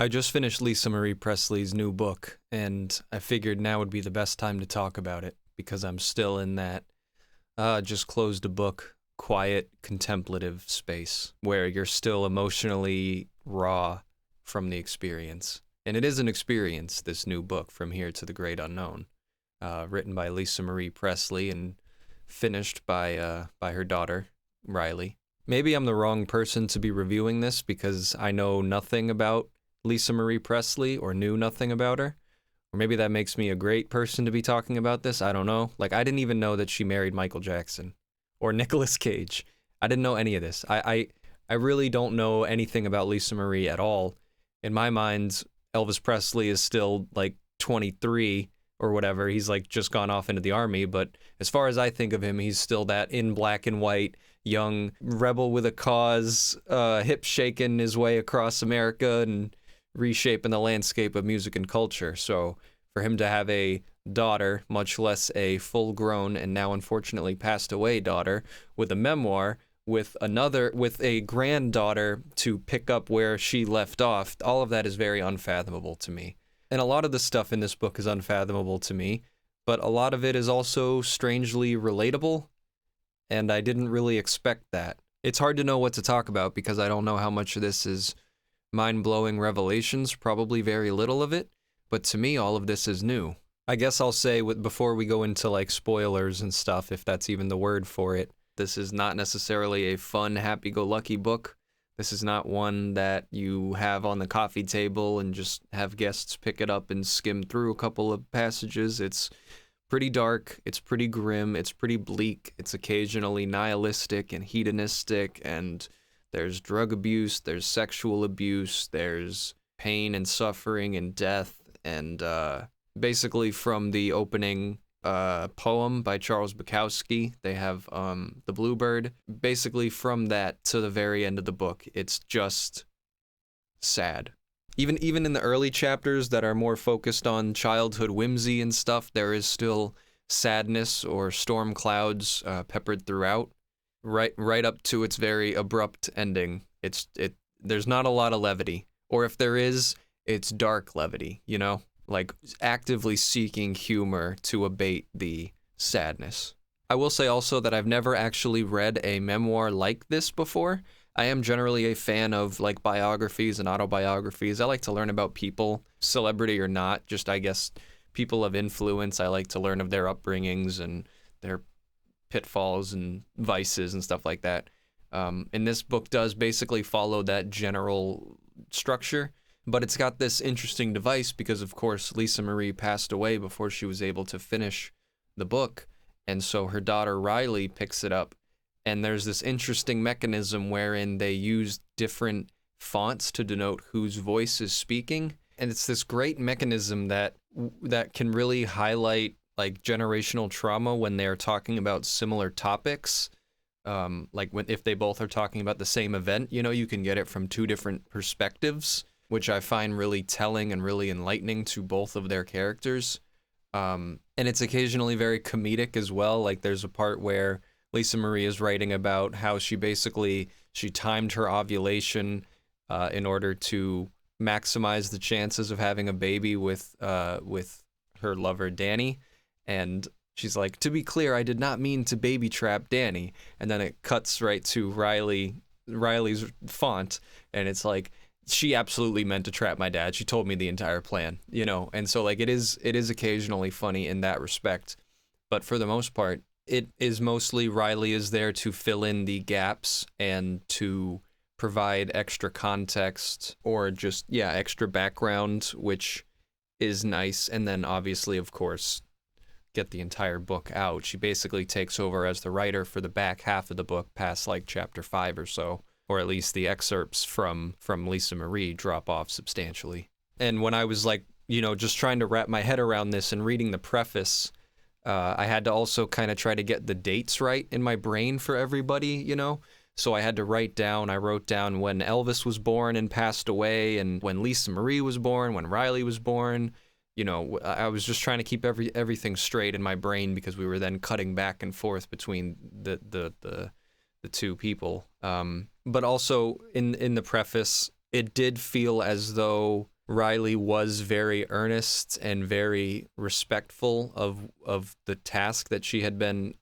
I just finished Lisa Marie Presley's new book, and I figured now would be the best time to talk about it because I'm still in that just closed a book, quiet, contemplative space where you're still emotionally raw from the experience. And it is an experience, this new book, From Here to the Great Unknown, written by Lisa Marie Presley and finished by her daughter, Riley. Maybe I'm the wrong person to be reviewing this because I know nothing about Lisa Marie Presley or knew nothing about her. Or maybe that makes me a great person to be talking about this. I don't know. Like, I didn't even know that she married Michael Jackson or Nicolas Cage. I didn't know any of this. I really don't know anything about Lisa Marie at all. In my mind, Elvis Presley is still like 23 or whatever. He's like just gone off into the army. But as far as I think of him, he's still that in black and white, young rebel with a cause, hip shaking his way across America and reshaping the landscape of music and culture. So for him to have a daughter, much less a full-grown and now unfortunately passed away daughter, with a memoir, with a granddaughter to pick up where she left off, all of that is very unfathomable to me. And a lot of the stuff in this book is unfathomable to me, but a lot of it is also strangely relatable, and I didn't really expect that. It's hard to know what to talk about because I don't know how much of this is mind-blowing revelations, probably very little of it, but to me all of this is new. I guess I'll say before we go into like spoilers and stuff, if that's even the word for it, this is not necessarily a fun, happy-go-lucky book. This is not one that you have on the coffee table and just have guests pick it up and skim through a couple of passages. It's pretty dark, it's pretty grim, it's pretty bleak, it's occasionally nihilistic and hedonistic, and there's drug abuse, there's sexual abuse, there's pain and suffering and death, and basically from the opening poem by Charles Bukowski, they have The Bluebird. Basically from that to the very end of the book, it's just sad. Even in the early chapters that are more focused on childhood whimsy and stuff, there is still sadness or storm clouds peppered throughout. Right up to its very abrupt ending. There's not a lot of levity, or if there is, it's dark levity, you know, like actively seeking humor to abate the sadness. I will say also that I've never actually read a memoir like this before. I am generally a fan of like biographies and autobiographies. I like to learn about people, celebrity or not, just I guess people of influence. I like to learn of their upbringings and their pitfalls and vices and stuff like that. And this book does basically follow that general structure, but it's got this interesting device because, of course, Lisa Marie passed away before she was able to finish the book, and so her daughter Riley picks it up, and there's this interesting mechanism wherein they use different fonts to denote whose voice is speaking, and it's this great mechanism that can really highlight like generational trauma when they're talking about similar topics, like if they both are talking about the same event, you know, you can get it from two different perspectives, which I find really telling and really enlightening to both of their characters. And it's occasionally very comedic as well. Like there's a part where Lisa Marie is writing about how she timed her ovulation in order to maximize the chances of having a baby with her lover Danny. And she's like, to be clear, I did not mean to baby trap Danny. And then it cuts right to Riley's font, and it's like, she absolutely meant to trap my dad. She told me the entire plan, you know? And so like it is occasionally funny in that respect. But for the most part, it is mostly Riley is there to fill in the gaps and to provide extra context or just, extra background, which is nice. And then obviously, of course, get the entire book out. She basically takes over as the writer for the back half of the book past like chapter 5 or so, or at least the excerpts from Lisa Marie drop off substantially. And when I was like, you know, just trying to wrap my head around this and reading the preface, I had to also kind of try to get the dates right in my brain for everybody, you know? So I wrote down when Elvis was born and passed away, and when Lisa Marie was born, when Riley was born. You know, I was just trying to keep everything straight in my brain because we were then cutting back and forth between the two people. But also in the preface, it did feel as though Riley was very earnest and very respectful of the task that she had been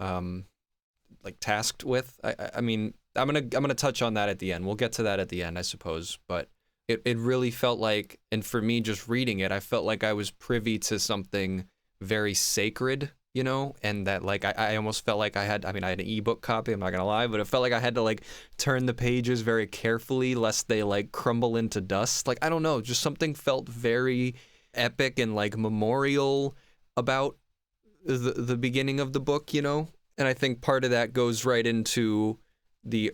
like tasked with. I mean, I'm gonna touch on that at the end. We'll get to that at the end, I suppose. But it really felt like, and for me, just reading it, I felt like I was privy to something very sacred, you know, and that like I almost felt like I had an ebook copy, I'm not gonna lie, but it felt like I had to like turn the pages very carefully lest they like crumble into dust. Like, I don't know, just something felt very epic and like memorial about the beginning of the book, you know? And I think part of that goes right into the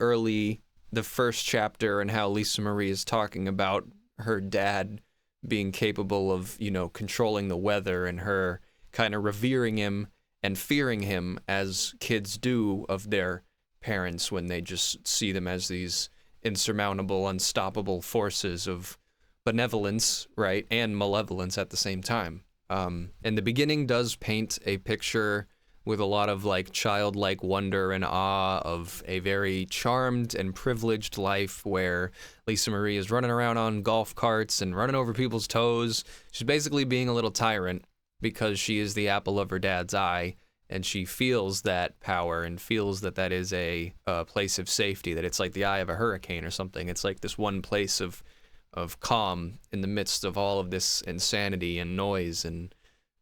first chapter, and how Lisa Marie is talking about her dad being capable of, you know, controlling the weather, and her kind of revering him and fearing him as kids do of their parents when they just see them as these insurmountable, unstoppable forces of benevolence, right, and malevolence at the same time. And the beginning does paint a picture with a lot of like childlike wonder and awe of a very charmed and privileged life where Lisa Marie is running around on golf carts and running over people's toes. She's basically being a little tyrant because she is the apple of her dad's eye, and she feels that power and feels that that is a place of safety, that it's like the eye of a hurricane or something. It's like this one place of calm in the midst of all of this insanity and noise and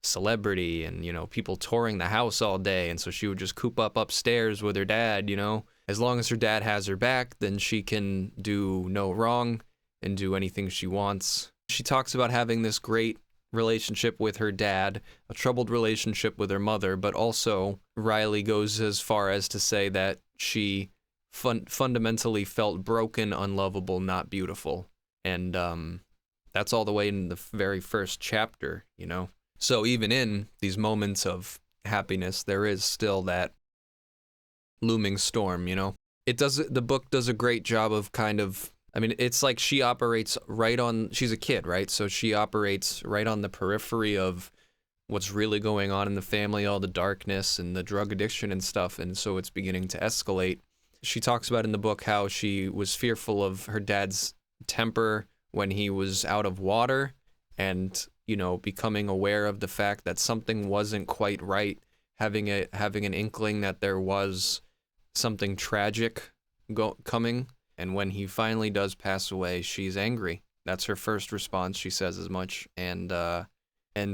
celebrity and, you know, people touring the house all day. And so she would just coop up upstairs with her dad, you know. As long as her dad has her back, then she can do no wrong and do anything she wants. She talks about having this great relationship with her dad, a troubled relationship with her mother, but also Riley goes as far as to say that she fundamentally felt broken, unlovable, not beautiful. And that's all the way in the very first chapter, you know. So even in these moments of happiness, there is still that looming storm, you know. The book does a great job of kind of, I mean, it's like she operates right on, she's a kid, right? So she operates right on the periphery of what's really going on in the family, all the darkness and the drug addiction and stuff, and so it's beginning to escalate. She talks about in the book how she was fearful of her dad's temper when he was out of water, and, you know, becoming aware of the fact that something wasn't quite right, having an inkling that there was something tragic coming. And when he finally does pass away, she's angry. That's her first response. She says as much. And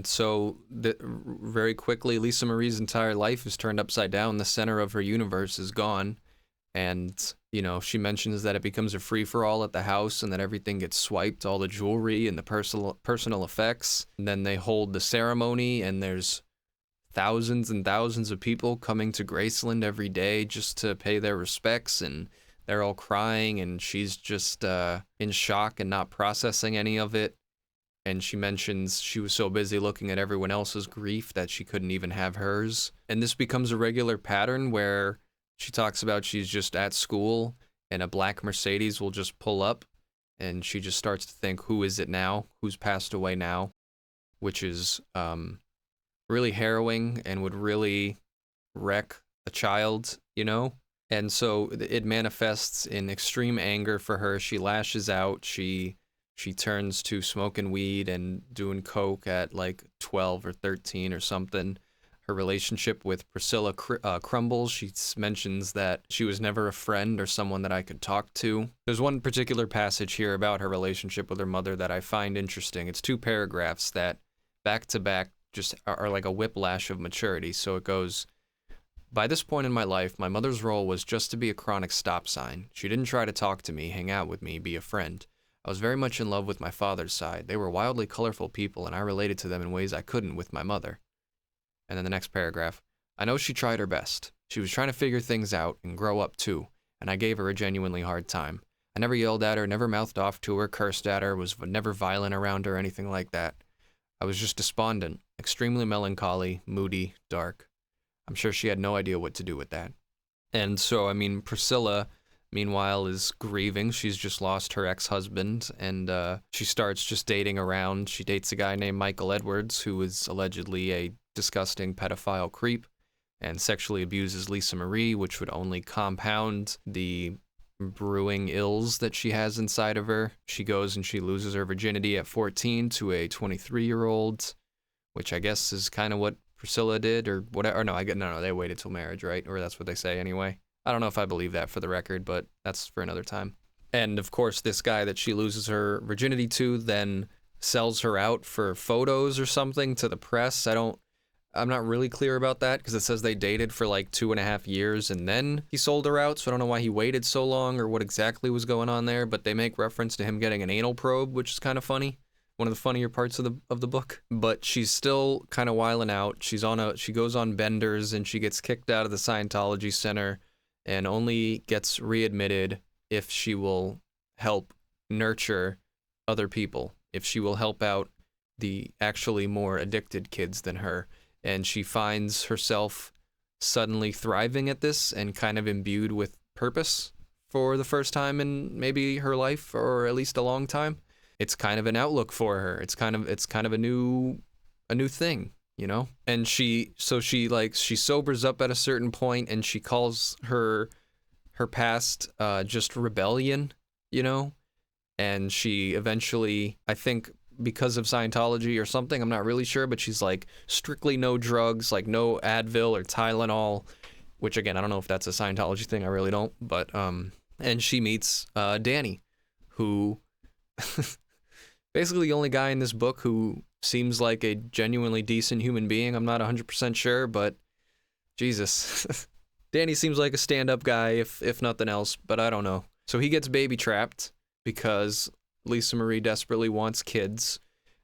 so very quickly, Lisa Marie's entire life is turned upside down. The center of her universe is gone. And, you know, she mentions that it becomes a free-for-all at the house, and that everything gets swiped, all the jewelry and the personal effects. And then they hold the ceremony, and there's thousands and thousands of people coming to Graceland every day just to pay their respects, and they're all crying, and she's just in shock and not processing any of it. And she mentions she was so busy looking at everyone else's grief that she couldn't even have hers. And this becomes a regular pattern where she talks about she's just at school and a black Mercedes will just pull up, and she just starts to think, who is it now? Who's passed away now? Which is really harrowing and would really wreck a child, you know? And so it manifests in extreme anger for her. She lashes out. She turns to smoking weed and doing coke at like 12 or 13 or something. Her relationship with Priscilla crumbles. She mentions that she was never a friend or someone that I could talk to. There's one particular passage here about her relationship with her mother that I find interesting. It's 2 paragraphs that back to back just are like a whiplash of maturity. So it goes, by this point in my life, my mother's role was just to be a chronic stop sign. She didn't try to talk to me, hang out with me, be a friend. I was very much in love with my father's side. They were wildly colorful people, and I related to them in ways I couldn't with my mother. And then the next paragraph, I know she tried her best. She was trying to figure things out and grow up too, and I gave her a genuinely hard time. I never yelled at her, never mouthed off to her, cursed at her, was never violent around her, anything like that. I was just despondent, extremely melancholy, moody, dark. I'm sure she had no idea what to do with that. And so, I mean, Priscilla, meanwhile, is grieving. She's just lost her ex-husband, and she starts just dating around. She dates a guy named Michael Edwards, who is allegedly a disgusting pedophile creep and sexually abuses Lisa Marie, which would only compound the brewing ills that she has inside of her. She goes and she loses her virginity at 14 to a 23-year-old, which I guess is kind of what Priscilla did, or whatever. Or no, they waited till marriage, right? Or that's what they say anyway. I don't know if I believe that for the record, but that's for another time. And of course, this guy that she loses her virginity to then sells her out for photos or something to the press. I'm not really clear about that because it says they dated for like 2.5 years and then he sold her out. So I don't know why he waited so long or what exactly was going on there, but they make reference to him getting an anal probe, which is kind of funny. One of the funnier parts of the book. But she's still kind of wilding out. She goes on benders and she gets kicked out of the Scientology Center and only gets readmitted if she will help nurture other people, if she will help out the actually more addicted kids than her. And she finds herself suddenly thriving at this and kind of imbued with purpose for the first time in maybe her life, or at least a long time. It's kind of an outlook for her. It's kind of a new thing, you know? And she sobers up at a certain point and she calls her past just rebellion, you know? And she eventually, I think because of Scientology or something, I'm not really sure, but she's like strictly no drugs, like no Advil or Tylenol, which again, I don't know if that's a Scientology thing, I really don't, but and she meets Danny, who basically the only guy in this book who seems like a genuinely decent human being. I'm not 100% sure, but Jesus. Danny seems like a stand-up guy, if nothing else, but I don't know. So he gets baby-trapped because Lisa Marie desperately wants kids.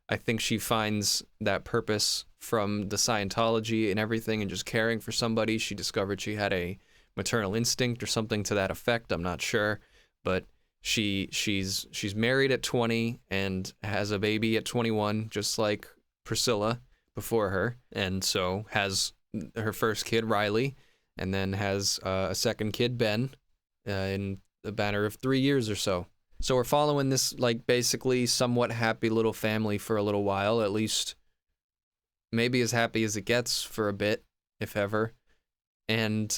I think she finds that purpose from the Scientology and everything and just caring for somebody. She discovered she had a maternal instinct or something to that effect. I'm not sure, but she's married at 20 and has a baby at 21, just like Priscilla before her, and so has her first kid, Riley, and then has a second kid, Ben, in the matter of 3 years or so. So we're following this, like, basically somewhat happy little family for a little while, at least maybe as happy as it gets for a bit, if ever. And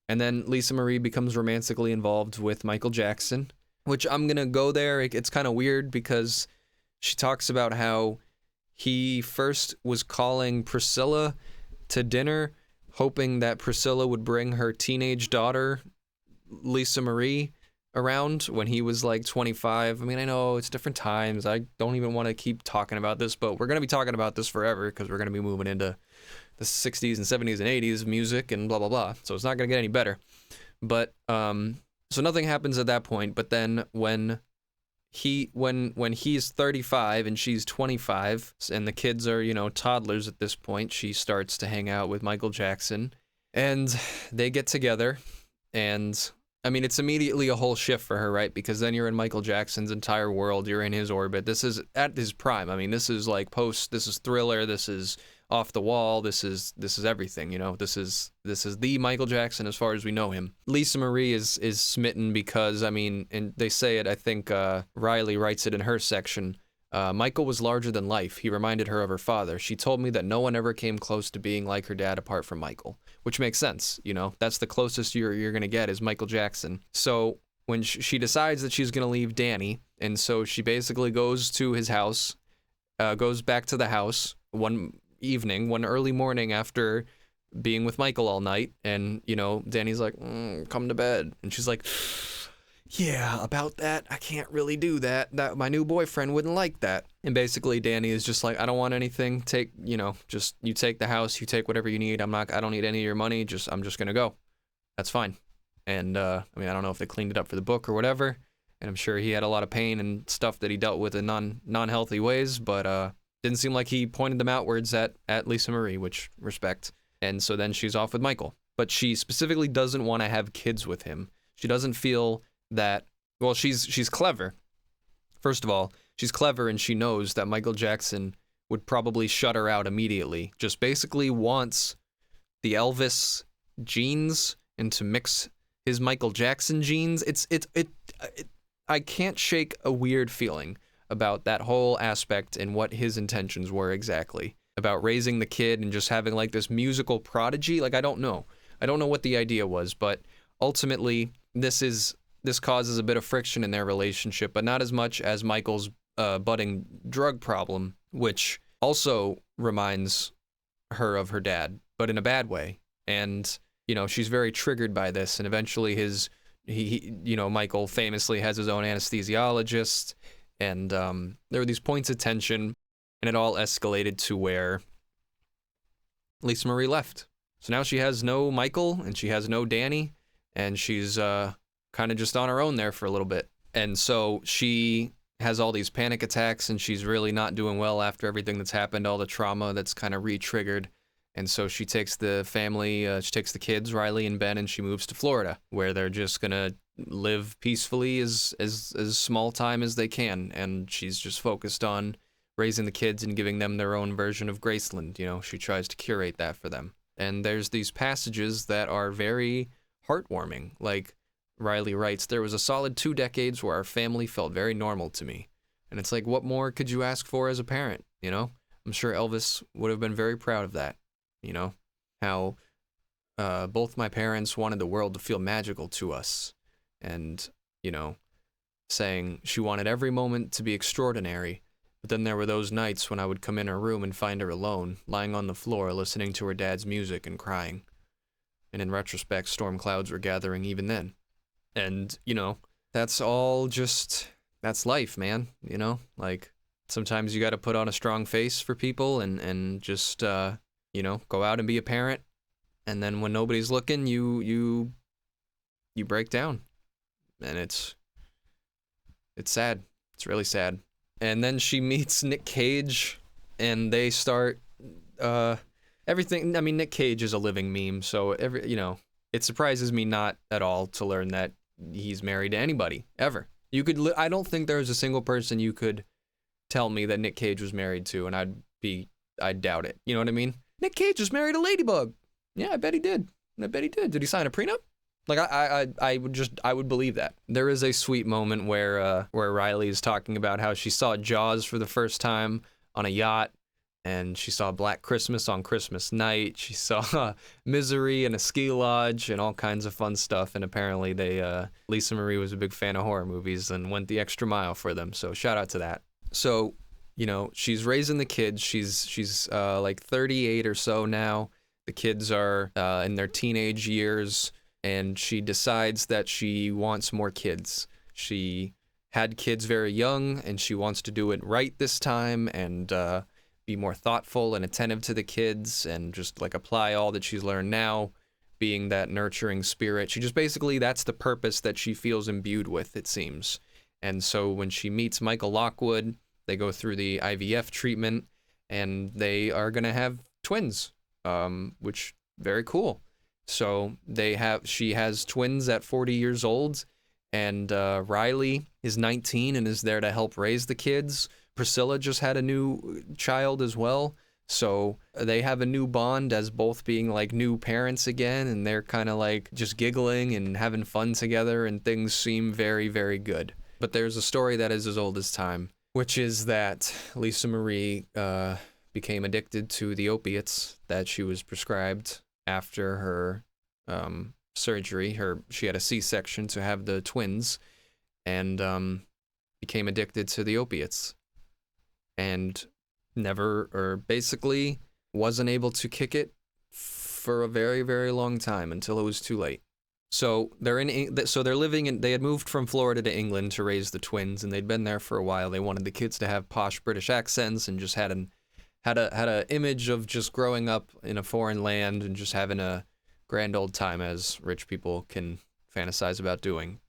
then Lisa Marie becomes romantically involved with Michael Jackson, which I'm going to go there. It's kind of weird because she talks about how he first was calling Priscilla to dinner, hoping that Priscilla would bring her teenage daughter, Lisa Marie, around when he was like 25. I mean, I know it's different times. I don't even want to keep talking about this, but we're going to be talking about this forever because we're going to be moving into the 60s and 70s and 80s music and blah, blah, blah. So it's not going to get any better. But, so nothing happens at that point. But then when he's 35 and she's 25 and the kids are, you know, toddlers at this point, she starts to hang out with Michael Jackson and they get together. And I mean, it's immediately a whole shift for her, right? Because then you're in Michael Jackson's entire world. You're in his orbit. This is at his prime. I mean, this is like this is Thriller. This is Off the Wall. This is everything, you know? This is the Michael Jackson as far as we know him. Lisa Marie is smitten because, I mean, and they say it, I think Riley writes it in her section. Michael was larger than life. He reminded her of her father. She told me that no one ever came close to being like her dad apart from Michael, which makes sense. You know, that's the closest you're going to get is Michael Jackson. So when she decides that she's going to leave Danny, and so she basically goes to his house, goes back to the house one early morning after being with Michael all night. And, you know, Danny's like, come to bed. And she's like, yeah, about that, I can't really do that. That my new boyfriend wouldn't like that. And basically Danny is just like, I don't want anything. Just you take the house, you take whatever you need. I don't need any of your money. I'm just gonna go. That's fine. And I mean, I don't know if they cleaned it up for the book or whatever. And I'm sure he had a lot of pain and stuff that he dealt with in non-healthy ways, but didn't seem like he pointed them outwards at Lisa Marie, which respect. And so then she's off with Michael. But she specifically doesn't want to have kids with him. She doesn't feel that, well, she's clever. First of all, she's clever and she knows that Michael Jackson would probably shut her out immediately. Just basically wants the Elvis genes and to mix his Michael Jackson genes. I can't shake a weird feeling about that whole aspect and what his intentions were exactly about raising the kid and just having like this musical prodigy. Like, I don't know what the idea was, but ultimately this is this causes a bit of friction in their relationship, but not as much as Michael's budding drug problem, which also reminds her of her dad, but in a bad way. And, she's very triggered by this, and eventually Michael famously has his own anesthesiologist, and there were these points of tension, and it all escalated to where Lisa Marie left. So now she has no Michael, and she has no Danny, and she's kind of just on her own there for a little bit. And so she has all these panic attacks, and she's really not doing well after everything that's happened, all the trauma that's kind of re-triggered. And so she takes the family, she takes the kids, Riley and Ben, and she moves to Florida, where they're just gonna live peacefully as small time as they can. And she's just focused on raising the kids and giving them their own version of Graceland. She tries to curate that for them. And there's these passages that are very heartwarming. Like Riley writes, "There was a solid 2 decades where our family felt very normal to me." And it's like, what more could you ask for as a parent? I'm sure Elvis would have been very proud of that. How both my parents wanted the world to feel magical to us. And, saying she wanted every moment to be extraordinary. But then there were those nights when I would come in her room and find her alone, lying on the floor, listening to her dad's music and crying. And in retrospect, storm clouds were gathering even then. And, that's all that's life, man. Like, sometimes you got to put on a strong face for people and just, go out and be a parent. And then when nobody's looking, you break down. And it's sad. It's really sad. And then she meets Nick Cage, and they start everything. I mean, Nick Cage is a living meme, so it surprises me not at all to learn that he's married to anybody ever. I don't think there's a single person you could tell me that Nick Cage was married to, and I'd doubt it. You know what I mean? Nick Cage was married to Ladybug. Yeah, I bet he did. Did he sign a prenup? Like, I would believe that. There is a sweet moment where Riley is talking about how she saw Jaws for the first time on a yacht, and she saw Black Christmas on Christmas night. She saw Misery in a ski lodge and all kinds of fun stuff. And apparently Lisa Marie was a big fan of horror movies and went the extra mile for them. So shout out to that. So, she's raising the kids. She's like 38 or so now. The kids are in their teenage years. And she decides that she wants more kids. She had kids very young, and she wants to do it right this time and be more thoughtful and attentive to the kids and just like apply all that she's learned now, being that nurturing spirit. She just basically, that's the purpose that she feels imbued with, it seems. And so when she meets Michael Lockwood, they go through the IVF treatment, and they are going to have twins, which very cool. So she has twins at 40 years old, and Riley is 19 and is there to help raise the kids. Priscilla just had a new child as well, so they have a new bond as both being like new parents again, and they're kind of like just giggling and having fun together, and things seem very, very good. But there's a story that is as old as time, which is that Lisa Marie became addicted to the opiates that she was prescribed after her surgery. She had a C-section to have the twins, and became addicted to the opiates, and basically wasn't able to kick it for a very, very long time until it was too late. So they had moved from Florida to England to raise the twins, and they'd been there for a while. They wanted the kids to have posh British accents, and just had a image of just growing up in a foreign land and just having a grand old time, as rich people can fantasize about doing,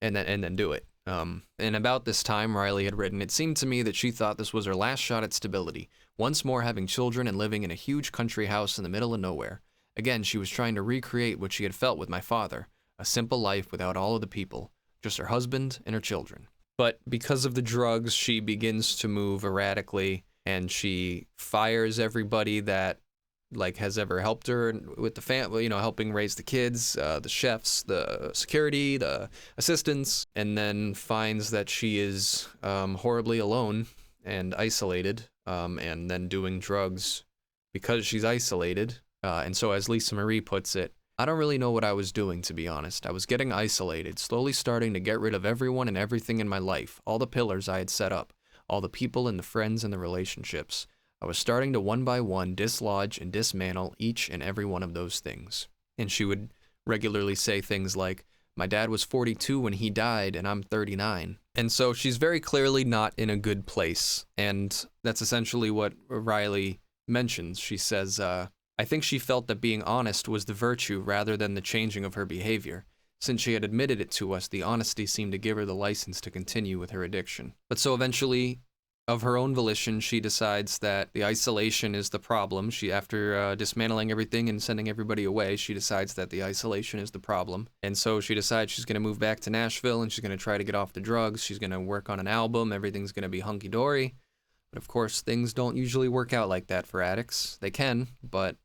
and then do it. And about this time, Riley had written, "It seemed to me that she thought this was her last shot at stability, once more having children and living in a huge country house in the middle of nowhere. Again, she was trying to recreate what she had felt with my father, a simple life without all of the people, just her husband and her children." But because of the drugs, she begins to move erratically, and she fires everybody that has ever helped her with the family, helping raise the kids, the chefs, the security, the assistants, and then finds that she is horribly alone and isolated, and then doing drugs because she's isolated. And so, as Lisa Marie puts it, I don't really know what I was doing, to be honest. I was getting isolated, slowly starting to get rid of everyone and everything in my life, all the pillars I had set up, all the people and the friends and the relationships. I was starting to one by one dislodge and dismantle each and every one of those things. And she would regularly say things like, my dad was 42 when he died and I'm 39. And so she's very clearly not in a good place. And that's essentially what Riley mentions. She says, I think she felt that being honest was the virtue rather than the changing of her behavior. Since she had admitted it to us, the honesty seemed to give her the license to continue with her addiction. But so eventually, of her own volition, she decides that the isolation is the problem. After dismantling everything and sending everybody away, she decides that the isolation is the problem. And so she decides she's going to move back to Nashville and she's going to try to get off the drugs. She's going to work on an album. Everything's going to be hunky-dory. But of course, things don't usually work out like that for addicts. They can, but,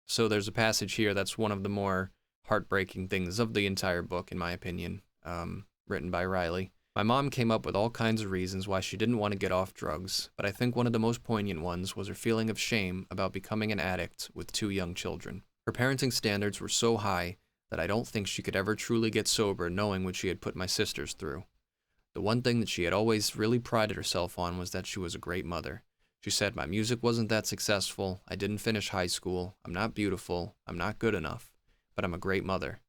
So there's a passage here that's one of the more heartbreaking things of the entire book, in my opinion, written by Riley. My mom came up with all kinds of reasons why she didn't want to get off drugs, but I think one of the most poignant ones was her feeling of shame about becoming an addict with 2 young children. Her parenting standards were so high that I don't think she could ever truly get sober knowing what she had put my sisters through. The one thing that she had always really prided herself on was that she was a great mother. She said, my music wasn't that successful, I didn't finish high school, I'm not beautiful, I'm not good enough, but I'm a great mother.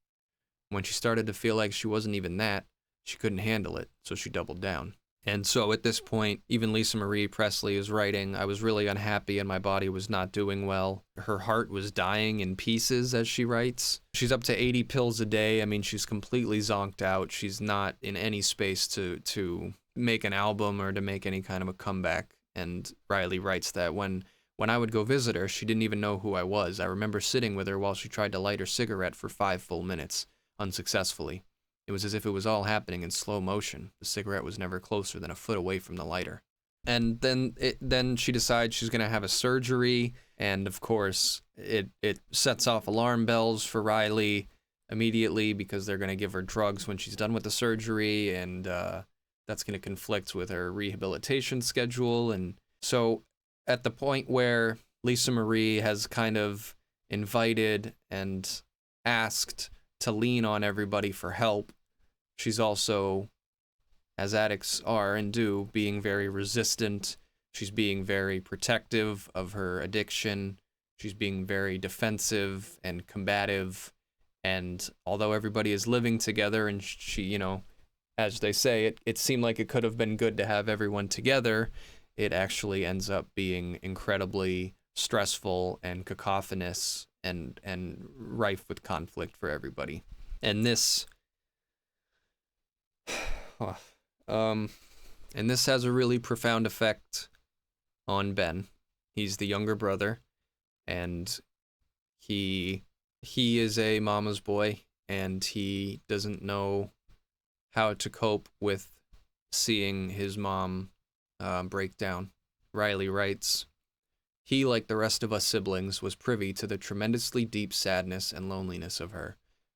When she started to feel like she wasn't even that, she couldn't handle it, so she doubled down. And so at this point, even Lisa Marie Presley is writing, I was really unhappy and my body was not doing well. Her heart was dying in pieces, as she writes. She's up to 80 pills a day. I mean, she's completely zonked out. She's not in any space to make an album or to make any kind of a comeback. And Riley writes that when I would go visit her, she didn't even know who I was. I remember sitting with her while she tried to light her cigarette for 5 full minutes, unsuccessfully. It was as if it was all happening in slow motion. The cigarette was never closer than a foot away from the lighter. And then she decides she's going to have a surgery, and of course, it sets off alarm bells for Riley immediately because they're going to give her drugs when she's done with the surgery, and that's going to conflict with her rehabilitation schedule. And so at the point where Lisa Marie has kind of invited and asked to lean on everybody for help, she's also, as addicts are and do, being very resistant. She's being very protective of her addiction. She's being very defensive and combative. And although everybody is living together and she, as they say, it seemed like it could have been good to have everyone together, it actually ends up being incredibly stressful and cacophonous and rife with conflict for everybody. And this has a really profound effect on Ben. He's the younger brother, and he is a mama's boy, and he doesn't know how to cope with seeing his mom break down. Riley writes, he, like the rest of us siblings, was privy to the tremendously deep sadness and loneliness of her,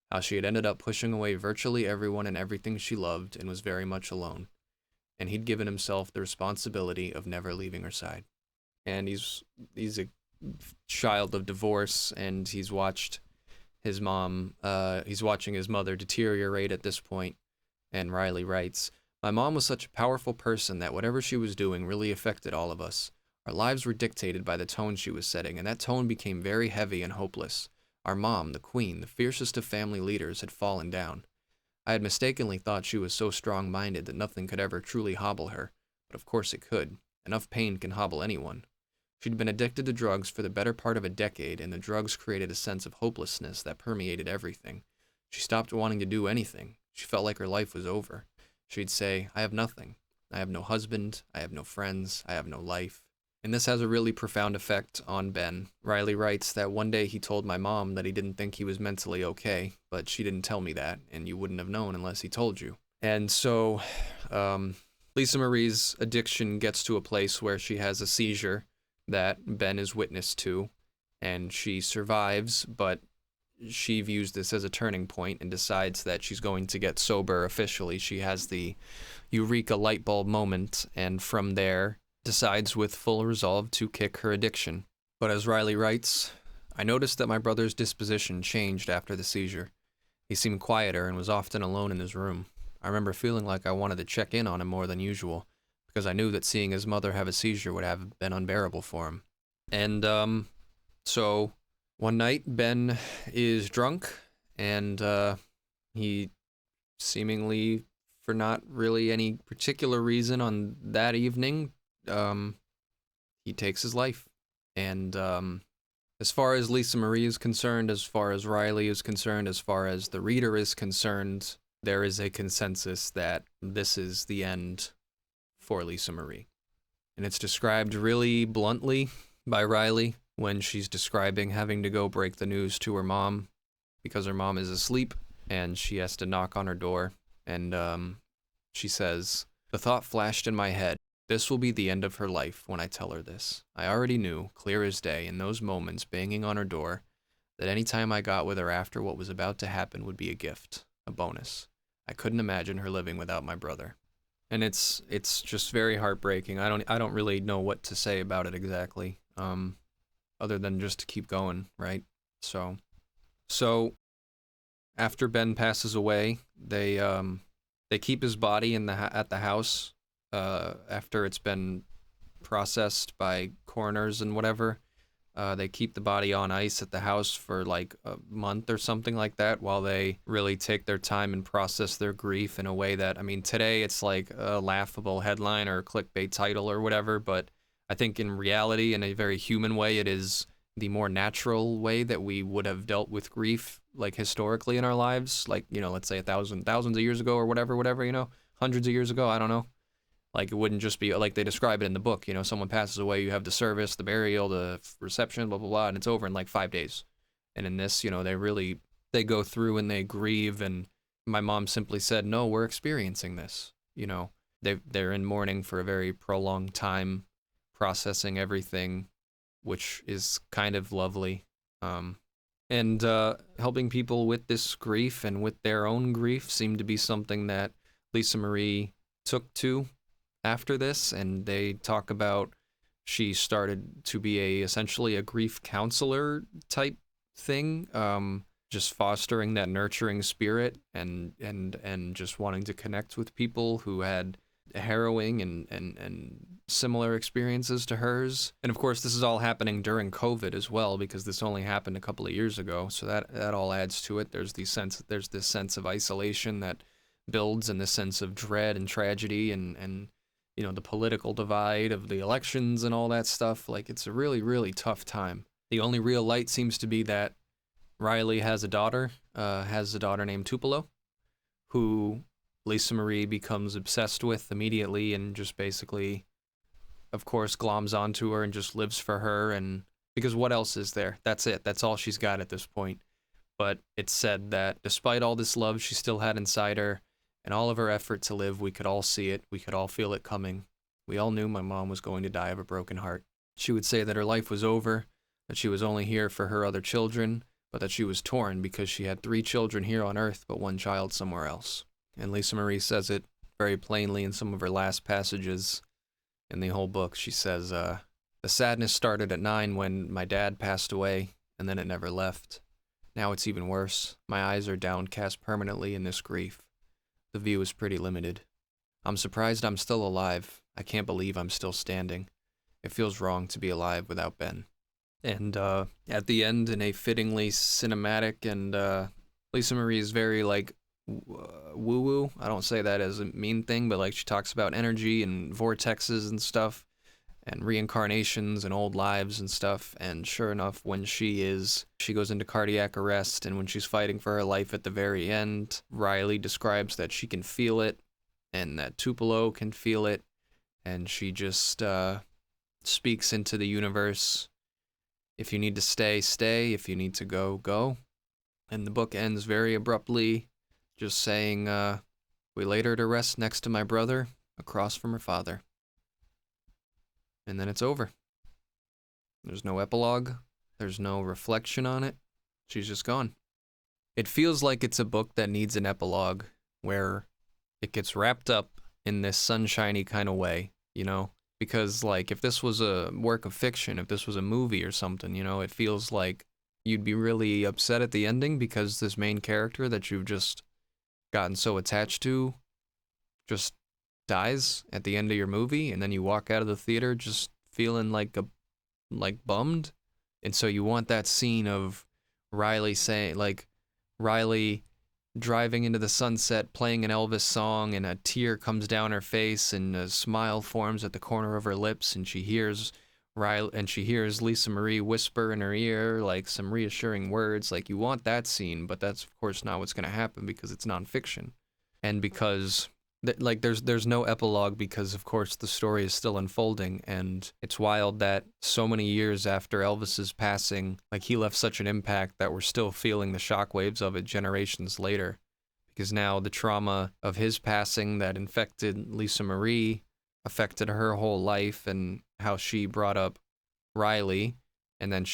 how she had ended up pushing away virtually everyone and everything she loved and was very much alone. And he'd given himself the responsibility of never leaving her side. And he's a child of divorce, and he's watched his mom, he's watching his mother deteriorate at this point. And Riley writes, my mom was such a powerful person that whatever she was doing really affected all of us. Our lives were dictated by the tone she was setting, and that tone became very heavy and hopeless. Our mom, the queen, the fiercest of family leaders, had fallen down. I had mistakenly thought she was so strong-minded that nothing could ever truly hobble her, but of course it could. Enough pain can hobble anyone. She'd been addicted to drugs for the better part of a decade, and the drugs created a sense of hopelessness that permeated everything. She stopped wanting to do anything. She felt like her life was over. She'd say, I have nothing. I have no husband. I have no friends. I have no life. And this has a really profound effect on Ben. Riley writes that one day he told my mom that he didn't think he was mentally okay, but she didn't tell me that, and you wouldn't have known unless he told you. And so Lisa Marie's addiction gets to a place where she has a seizure that Ben is witness to, and she survives, but she views this as a turning point and decides that she's going to get sober officially. She has the eureka light bulb moment, and from there decides with full resolve to kick her addiction. But as Riley writes, I noticed that my brother's disposition changed after the seizure. He seemed quieter and was often alone in his room. I remember feeling like I wanted to check in on him more than usual, because I knew that seeing his mother have a seizure would have been unbearable for him. And, so one night, Ben is drunk, and, he seemingly, for not really any particular reason on that evening, he takes his life. And, as far as Lisa Marie is concerned, as far as Riley is concerned, as far as the reader is concerned, there is a consensus that this is the end for Lisa Marie. And it's described really bluntly by Riley when she's describing having to go break the news to her mom because her mom is asleep and she has to knock on her door. And she says, "The thought flashed in my head. This will be the end of her life when I tell her this. I already knew, clear as day, in those moments banging on her door, that any time I got with her after what was about to happen would be a gift, a bonus. I couldn't imagine her living without my brother." And it's just very heartbreaking. I don't really know what to say about it exactly, other than just to keep going, right? So after Ben passes away, they keep his body at the house. After it's been processed by coroners and whatever, they keep the body on ice at the house for like a month or something like that while they really take their time and process their grief in a way that, I mean, today it's like a laughable headline or a clickbait title or whatever, but I think in reality, in a very human way, it is the more natural way that we would have dealt with grief, like historically in our lives, like, you know, let's say thousands of years ago or whatever, you know, hundreds of years ago, I don't know. Like, it wouldn't just be, like they describe it in the book, you know, someone passes away, you have the service, the burial, the reception, blah, blah, blah, and it's over in like 5 days. And in this, you know, they go through and they grieve, and my mom simply said, "No, we're experiencing this." You know, they're in mourning for a very prolonged time, processing everything, which is kind of lovely. And helping people with this grief and with their own grief seemed to be something that Lisa Marie took to after this, and they talk about she started to be essentially a grief counselor type thing, just fostering that nurturing spirit and just wanting to connect with people who had harrowing and similar experiences to hers. And of course, this is all happening during COVID as well, because this only happened a couple of years ago, so that all adds to it. There's this sense of isolation that builds, and this sense of dread and tragedy, and you know, the political divide of the elections and all that stuff. Like, it's a really, really tough time. The only real light seems to be that Riley has a daughter named Tupelo, who Lisa Marie becomes obsessed with immediately and just basically, of course, gloms onto her and just lives for her. And because what else is there? That's it. That's all she's got at this point. But it's said that despite all this love she still had inside her, and all of her effort to live, we could all see it. We could all feel it coming. We all knew my mom was going to die of a broken heart. She would say that her life was over, that she was only here for her other children, but that she was torn because she had 3 children here on Earth, but 1 child somewhere else. And Lisa Marie says it very plainly in some of her last passages in the whole book. She says, "The sadness started at 9 when my dad passed away, and then it never left. Now it's even worse. My eyes are downcast permanently in this grief. The view is pretty limited. I'm surprised I'm still alive. I can't believe I'm still standing. It feels wrong to be alive without Ben." And at the end, in a fittingly cinematic, and Lisa Marie is very, like, woo-woo. I don't say that as a mean thing, but, like, she talks about energy and vortexes and stuff, and reincarnations and old lives and stuff. And sure enough, when she goes into cardiac arrest, and when she's fighting for her life at the very end, Riley describes that she can feel it, and that Tupelo can feel it, and she just speaks into the universe. If you need to stay, stay. If you need to go, go. And the book ends very abruptly, just saying, "We laid her to rest next to my brother, across from her father." And then it's over. There's no epilogue. There's no reflection on it. She's just gone. It feels like it's a book that needs an epilogue, where it gets wrapped up in this sunshiny kind of way, you know? Because, like, if this was a work of fiction, if this was a movie or something, you know, it feels like you'd be really upset at the ending because this main character that you've just gotten so attached to just dies at the end of your movie, and then you walk out of the theater just feeling like bummed. And so you want that scene of Riley saying, like, Riley driving into the sunset, playing an Elvis song, and a tear comes down her face, and a smile forms at the corner of her lips, and she hears Lisa Marie whisper in her ear, like, some reassuring words. Like, you want that scene, but that's of course not what's going to happen because it's nonfiction, and because there's no epilogue because of course the story is still unfolding. And it's wild that so many years after Elvis's passing, like, he left such an impact that we're still feeling the shockwaves of it generations later, because now the trauma of his passing that infected Lisa Marie affected her whole life, and how she brought up Riley, and then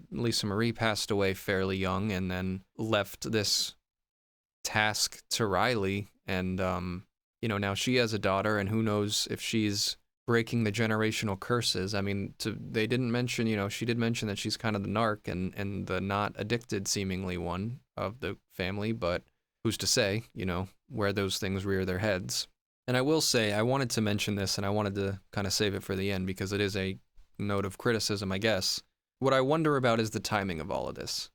Lisa Marie passed away fairly young, and then left this task to Riley. And now she has a daughter, and who knows if she's breaking the generational curses. I mean, they didn't mention, she did mention that she's kind of the narc and the not addicted seemingly one of the family, but who's to say, where those things rear their heads. And I will say, I wanted to mention this, and I wanted to kind of save it for the end because it is a note of criticism, I guess. What I wonder about is the timing of all of this.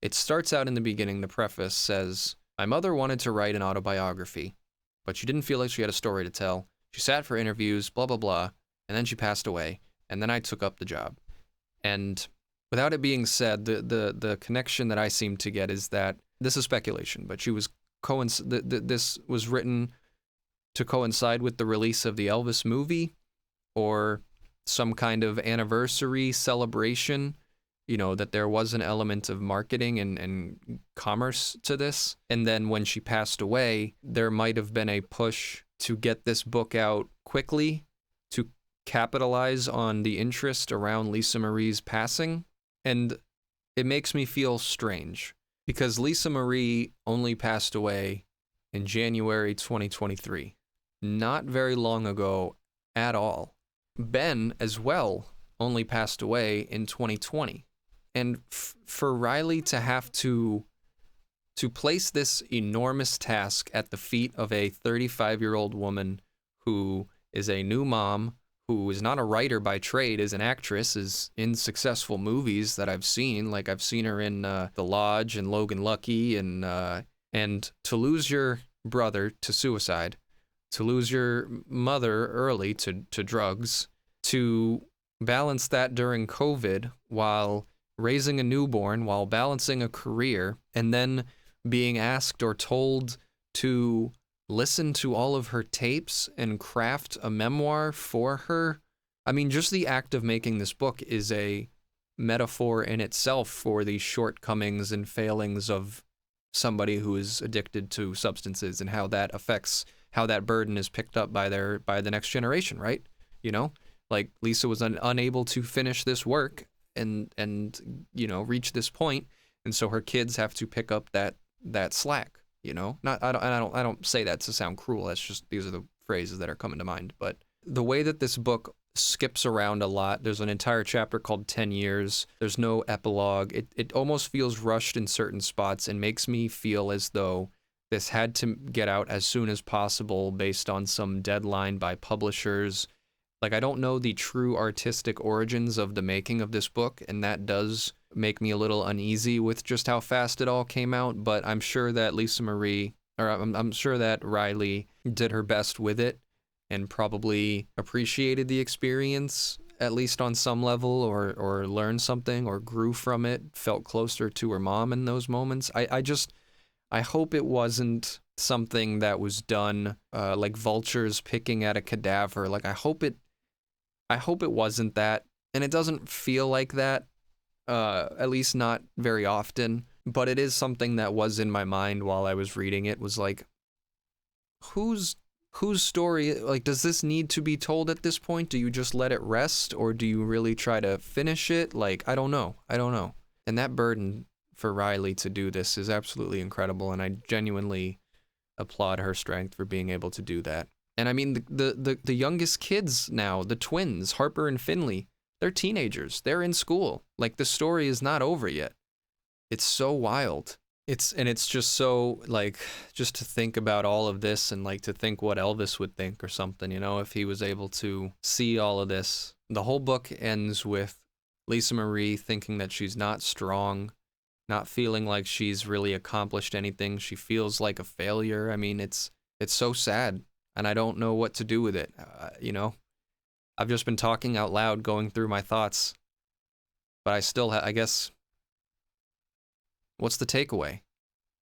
It starts out in the beginning, the preface says, "My mother wanted to write an autobiography, but she didn't feel like she had a story to tell. She sat for interviews, blah, blah, blah, and then she passed away, and then I took up the job." And without it being said, the connection that I seem to get is that, this is speculation, but this was written to coincide with the release of the Elvis movie, or some kind of anniversary celebration, that there was an element of marketing and commerce to this. And then when she passed away, there might have been a push to get this book out quickly to capitalize on the interest around Lisa Marie's passing. And it makes me feel strange because Lisa Marie only passed away in January 2023. Not very long ago at all. Ben, as well, only passed away in 2020. And for Riley to have to place this enormous task at the feet of a 35-year-old woman who is a new mom, who is not a writer by trade, is an actress, is in successful movies that I've seen. Like, I've seen her in The Lodge and Logan Lucky, and to lose your brother to suicide, to lose your mother early to drugs, to balance that during COVID while raising a newborn, while balancing a career, and then being asked or told to listen to all of her tapes and craft a memoir for her. I mean, just the act of making this book is a metaphor in itself for the shortcomings and failings of somebody who is addicted to substances, and how that affects how that burden is picked up by the next generation, right? Like, Lisa was unable to finish this work and reach this point, and so her kids have to pick up that slack. I don't say that to sound cruel. That's just, these are the phrases that are coming to mind. But the way that this book skips around a lot, there's an entire chapter called 10 Years. There's no epilogue. It almost feels rushed in certain spots and makes me feel as though this had to get out as soon as possible based on some deadline by publishers. Like, I don't know the true artistic origins of the making of this book, and that does make me a little uneasy with just how fast it all came out, but I'm sure that I'm sure that Riley did her best with it and probably appreciated the experience, at least on some level, or learned something, or grew from it, felt closer to her mom in those moments. I hope it wasn't something that was done like vultures picking at a cadaver. Like, I hope it wasn't that, and it doesn't feel like that, at least not very often, but it is something that was in my mind while I was reading it, was like, whose story, like, does this need to be told at this point? Do you just let it rest, or do you really try to finish it? Like, I don't know. And that burden for Riley to do this is absolutely incredible, and I genuinely applaud her strength for being able to do that. And I mean, the youngest kids now, the twins, Harper and Finley, they're teenagers. They're in school. Like, the story is not over yet. It's so wild. It's just so, like, just to think about all of this, and like to think what Elvis would think or something, you know, if he was able to see all of this. The whole book ends with Lisa Marie thinking that she's not strong, not feeling like she's really accomplished anything. She feels like a failure. I mean, it's so sad, and I don't know what to do with it. You know, I've just been talking out loud, going through my thoughts, but I still, I guess, what's the takeaway?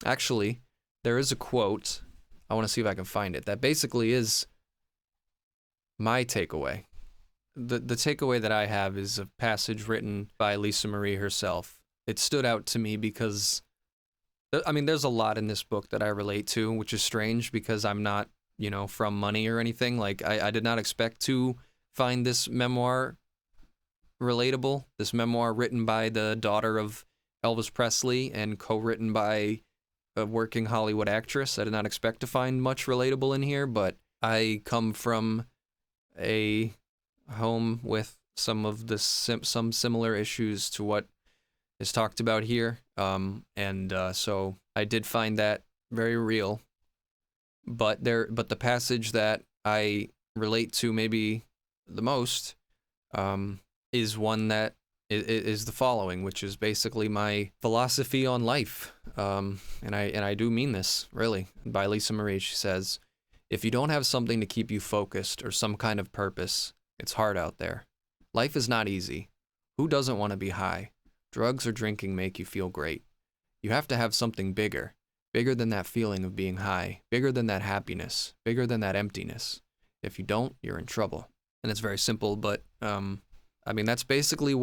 Actually, there is a quote. I want to see if I can find it. That basically is my takeaway. The takeaway that I have is a passage written by Lisa Marie herself. It stood out to me because, I mean, there's a lot in this book that I relate to, which is strange because I'm not, you know, from money or anything. Like, I did not expect to find this memoir relatable. This memoir written by the daughter of Elvis Presley and co-written by a working Hollywood actress. I did not expect to find much relatable in here, but I come from a home with some of the some similar issues to what is talked about here, so I did find that very real. But the passage that I relate to maybe the most is one that is the following, which is basically my philosophy on life. And I do mean this, really. By Lisa Marie, she says, "If you don't have something to keep you focused or some kind of purpose, it's hard out there. Life is not easy. Who doesn't want to be high? Drugs or drinking make you feel great. You have to have something bigger, bigger than that feeling of being high, bigger than that happiness, bigger than that emptiness. If you don't, you're in trouble." And it's very simple, but I mean, that's basically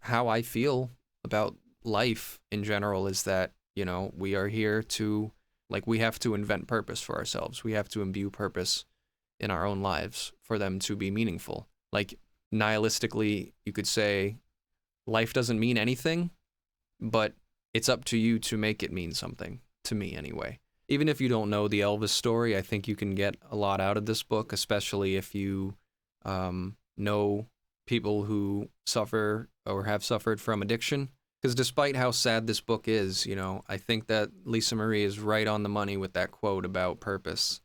how I feel about life in general, is that, you know, we are here to, like, we have to invent purpose for ourselves. We have to imbue purpose in our own lives for them to be meaningful. Like, nihilistically, you could say life doesn't mean anything, but it's up to you to make it mean something, to me anyway. Even if you don't know the Elvis story, I think you can get a lot out of this book, especially if you know people who suffer or have suffered from addiction. Because despite how sad this book is, you know, I think that Lisa Marie is right on the money with that quote about purpose.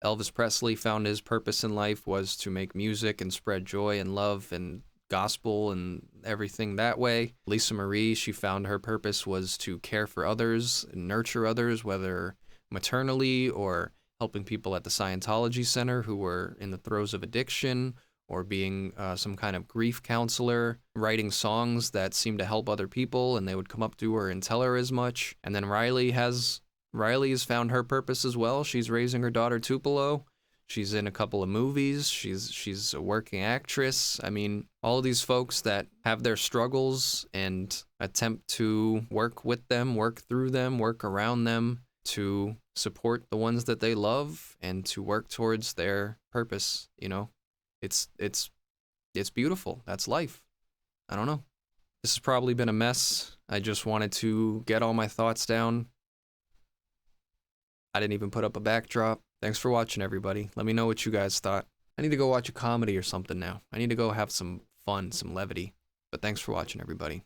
Elvis Presley found his purpose in life was to make music and spread joy and love and gospel and everything that way. Lisa Marie, she found her purpose was to care for others and nurture others, whether maternally or helping people at the Scientology Center who were in the throes of addiction, or being some kind of grief counselor, writing songs that seemed to help other people, and they would come up to her and tell her as much. And then Riley has found her purpose as well. She's raising her daughter Tupelo. She's in a couple of movies. She's a working actress. I mean, all of these folks that have their struggles and attempt to work with them, work through them, work around them, to support the ones that they love and to work towards their purpose, you know? It's beautiful. That's life. I don't know. This has probably been a mess. I just wanted to get all my thoughts down. I didn't even put up a backdrop. Thanks for watching, everybody. Let me know what you guys thought. I need to go watch a comedy or something now. I need to go have some fun, some levity. But thanks for watching, everybody.